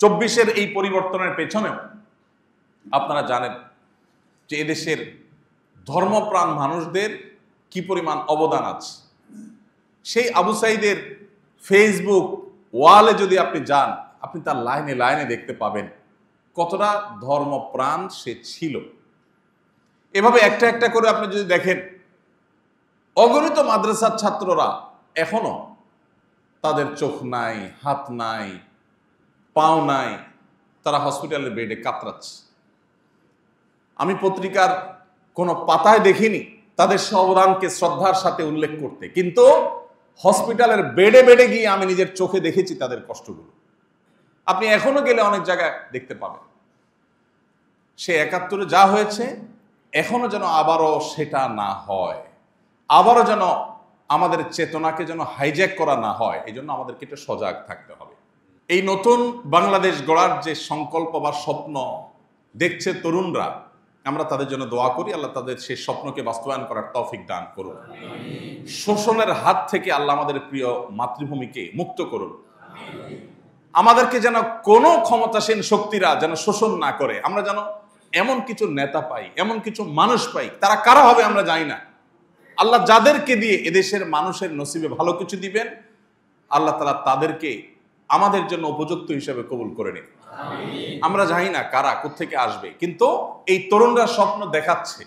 24-এর এই পরিবর্তনের পেছনেও আপনারা জানেন যে এদেশের ধর্মপ্রাণ মানুষদের কি পরিমাণ অবদান আছে। সেই আবু সাইদের ফেসবুক ওয়ালে যদি আপনি যান, আপনি তার লাইনে লাইনে দেখতে পাবেন কতটা ধর্মপ্রাণ সে ছিল। এভাবে একটা একটা করে আপনি যদি দেখেন, অগণিত মাদ্রাসার ছাত্ররা এখনো তাদের চোখ নাই, হাত নাই, পাও নাই, তারা হসপিটালের বেডে কাতরাচ্ছে। আমি পত্রিকার কোনো পাতায় দেখিনি তাদের অবদানকে শ্রদ্ধার সাথে উল্লেখ করতে, কিন্তু হসপিটালের বেডে বেডে গিয়ে আমি নিজের চোখে দেখেছি তাদের কষ্টগুলো। আপনি এখনো গেলে অনেক জায়গায় দেখতে পাবেন। সে 71-এ যা হয়েছে এখনো যেন আবারও সেটা না হয়, আবারও যেন আমাদের চেতনাকে যেন হাইজ্যাক করা না হয়। এই জন্য আমাদেরকে একটু সজাগ থাকতে হবে। এই নতুন বাংলাদেশ গড়ার যে সংকল্প বা স্বপ্ন দেখছে তরুণরা, আমরা তাদের জন্য দোয়া করি, আল্লাহ তাদের সেই স্বপ্নকে বাস্তবায়ন করার তৌফিক দান করুন। শোষণের হাত থেকে আল্লাহ আমাদের প্রিয় মাতৃভূমিকে মুক্ত করুন। আমাদেরকে যেন কোনো ক্ষমতাসীন শক্তিরা যেন শোষণ না করে। আমরা যেন এমন কিছু নেতা পাই, এমন কিছু মানুষ পাই, তারা কারা হবে আমরা জানি না। আল্লাহ যাদেরকে দিয়ে এদেশের মানুষের নসিবে ভালো কিছু দিবেন, আল্লাহ তাআলা তাদেরকে আমাদের জন্য উপযুক্ত হিসেবে কবুল করে নিন। আমরা জানি না কারা কোত্থেকে আসবে, কিন্তু এই তরুণরা স্বপ্ন দেখাচ্ছে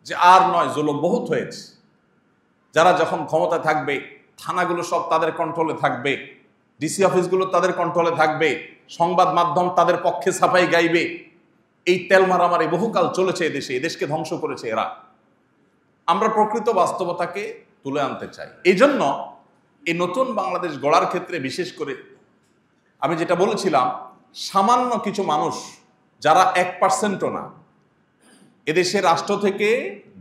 যে আর নয়, জুলুম বহুত হয়েছে। যারা যখন ক্ষমতায় থাকবে, থানাগুলো সব তাদের কন্ট্রোলে থাকবে, ডিসি অফিসগুলো তাদের কন্ট্রোলে থাকবে, সংবাদ মাধ্যম তাদের পক্ষে সাফাই গাইবে। এই তেল মারামারি বহুকাল চলেছে এদেশে, এদেশকে ধ্বংস করেছে এরা। আমরা প্রকৃত বাস্তবতাকে তুলে আনতে চাই। এই জন্য এই নতুন বাংলাদেশ গড়ার ক্ষেত্রে বিশেষ করে আমি যেটা বলেছিলাম, সামান্য কিছু মানুষ যারা 1%ও না, এদেশের রাষ্ট্র থেকে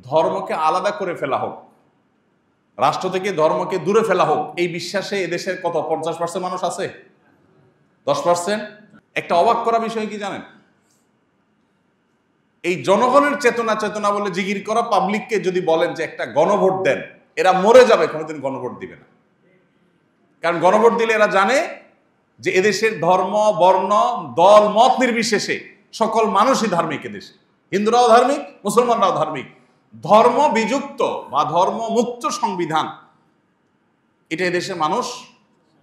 ধর্মকে আলাদা করে ফেলা হোক, রাষ্ট্র থেকে ধর্মকে দূরে ফেলা হোক, এই বিশ্বাসে এদেশের কত 50% মানুষ আছে, 10%। একটা অবাক করা বিষয় কি জানেন, এই জনগণের চেতনা বলে জিগির করা পাবলিককে যদি বলেন যে একটা গণভোট দেন, এরা মরে যাবে, কোনোদিন গণভোট দিবে না। কারণ গণভোট দিলে এরা জানে যে এদেশের ধর্ম, বর্ণ, দল, মত নির্বিশেষে সকল মানুষই ধার্মিক। এদেশে হিন্দুরাও ধার্মিক, মুসলমানরাও ধার্মিক। ধর্ম বিযুক্ত বা ধর্ম মুক্ত সংবিধান, এটা এদেশের মানুষ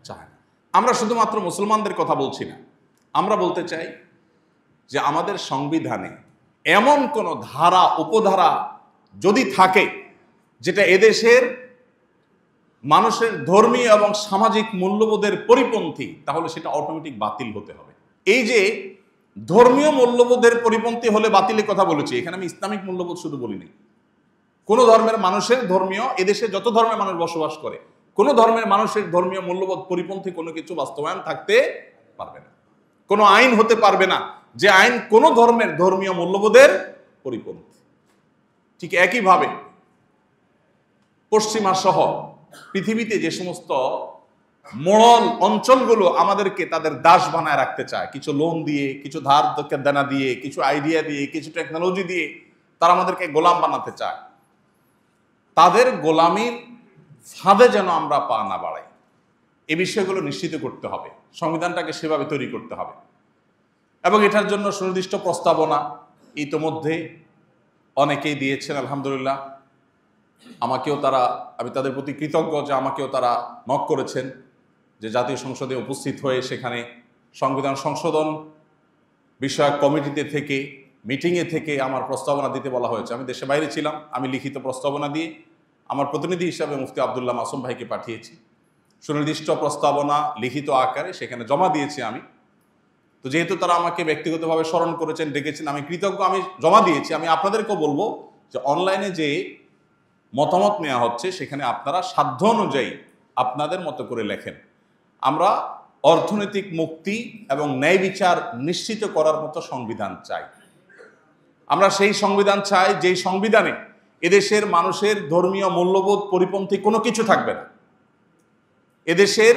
চায় না। আমরা শুধুমাত্র মুসলমানদের কথা বলছি না, আমরা বলতে চাই যে আমাদের সংবিধানে এমন কোন ধারা, উপধারা যদি থাকে যেটা এদেশের মানুষের ধর্মীয় এবং সামাজিক মূল্যবোধের পরিপন্থী, তাহলে সেটা অটোমেটিক বাতিল হতে হবে। এই যে ধর্মীয় মূল্যবোধের পরিপন্থী হলে বাতিলের কথা বলেছি, এখানে আমি ইসলামিক মূল্যবোধ শুধু বলিনি। কোন ধর্মের মানুষের ধর্মীয়, এদেশে যত ধর্মের মানুষ বসবাস করে, কোন ধর্মের মানুষের ধর্মীয় মূল্যবোধ পরিপন্থী কোনো কিছু বাস্তবায়ন থাকতে পারবে না। কোনো আইন হতে পারবে না যে আইন কোন ধর্মের ধর্মীয় মূল্যবোধের পরিপন্থী। ঠিক একইভাবে পশ্চিমা সহ পৃথিবীতে যে সমস্ত মোড়ল অঞ্চলগুলো আমাদেরকে তাদের দাস বানায় রাখতে চায়, কিছু লোন দিয়ে, কিছু ধার দেনা দিয়ে, কিছু আইডিয়া দিয়ে, কিছু টেকনোলজি দিয়ে তারা আমাদেরকে গোলাম বানাতে চায়, তাদের গোলামির ফাঁদে যেন আমরা পা না বাড়াই, এই বিষয়গুলো নিশ্চিত করতে হবে। সংবিধানটাকে সেভাবে তৈরি করতে হবে এবং এটার জন্য সুনির্দিষ্ট প্রস্তাবনা ইতোমধ্যে অনেকেই দিয়েছেন, আলহামদুলিল্লাহ। আমাকেও তারা, আমি তাদের প্রতি কৃতজ্ঞ যে আমাকেও তারা নক করেছেন যে জাতীয় সংসদে উপস্থিত হয়ে সেখানে সংবিধান সংশোধন বিষয়ক কমিটিতে থেকে, মিটিংয়ে থেকে আমার প্রস্তাবনা দিতে বলা হয়েছে। আমি দেশে বাইরে ছিলাম, আমি লিখিত প্রস্তাবনা দিয়ে আমার প্রতিনিধি হিসাবে মুফতি আব্দুল্লাহ মাসুম ভাইকে পাঠিয়েছি। সুনির্দিষ্ট প্রস্তাবনা লিখিত আকারে সেখানে জমা দিয়েছি আমি। তো যেহেতু তারা আমাকে ব্যক্তিগতভাবে স্মরণ করেছেন, ডেকেছেন, আমি কৃতজ্ঞ, আমি জমা দিয়েছি। আমি আপনাদেরকেও বলবো যে অনলাইনে যে মতামত নেওয়া হচ্ছে সেখানে আপনারা সাধ্য অনুযায়ী আপনাদের মতো করে লেখেন। আমরা অর্থনৈতিক মুক্তি এবং ন্যায় বিচার নিশ্চিত করার মতো সংবিধান চাই। আমরা সেই সংবিধান চাই যেই সংবিধানে এদেশের মানুষের ধর্মীয় মূল্যবোধ পরিপন্থী কোনো কিছু থাকবে না, এদেশের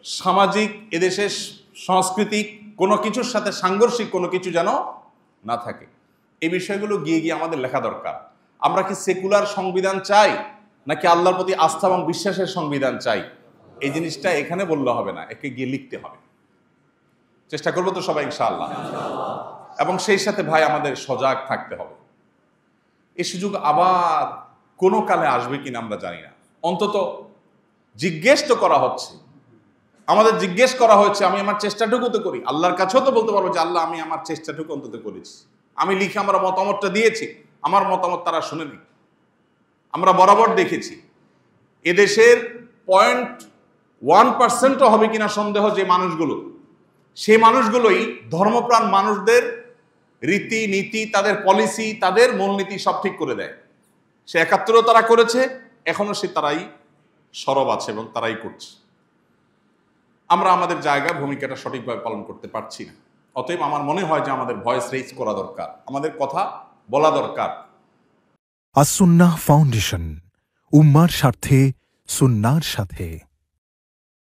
সামাজিক, এদেশের সাংস্কৃতিক কোনো কিছুর সাথে সাংঘর্ষিক কোনো কিছু যেন না থাকে। এই বিষয়গুলো গিয়ে গিয়ে আমাদের লেখা দরকার। আমরা কি সেকুলার সংবিধান চাই নাকি আল্লাহর প্রতি আস্থা এবং বিশ্বাসের সংবিধান চাই, এই জিনিসটা এখানে বললে হবে না, একে গিয়ে লিখতে হবে। চেষ্টা করবো তো সবাই ইনশাআল্লাহ। এবং সেই সাথে ভাই আমাদের সজাগ থাকতে হবে। এই সুযোগ আবার কোনো কালে আসবে কিনা আমরা জানি না। অন্তত জিজ্ঞেস তো করা হচ্ছে, আমাদের জিজ্ঞেস করা হয়েছে, আমি আমার চেষ্টাটুকু তো করি। আল্লাহর কাছেও তো বলতে পারবো যে আল্লাহ আমি আমার চেষ্টাটুকু অন্তত করেছি, আমি লিখে আমার মতামতটা দিয়েছি, আমার মতামত তারা শুনেনি। আমরা বরাবর দেখেছি এদেশের 0.1%ও হবে কিনা সন্দেহ যে মানুষগুলো, সেই মানুষগুলোই ধর্মপ্রাণ মানুষদের রীতি নীতি, তাদের পলিসি, তাদের মূলনীতি সব ঠিক করে দেয়। সে ৭১ তারা করেছে, এখনো সে তারাই সরব আছে এবং তারাই করছে। আমরা আমাদের জায়গায় ভূমিকাটা সঠিকভাবে পালন করতে পারছি না। অতএব আমার মনে হয় যে আমাদের ভয়েস রেইজ করা দরকার, আমাদের কথা বলা দরকার। আস-সুন্নাহ ফাউন্ডেশন, উম্মার স্বার্থে সুন্নাহর সাথে।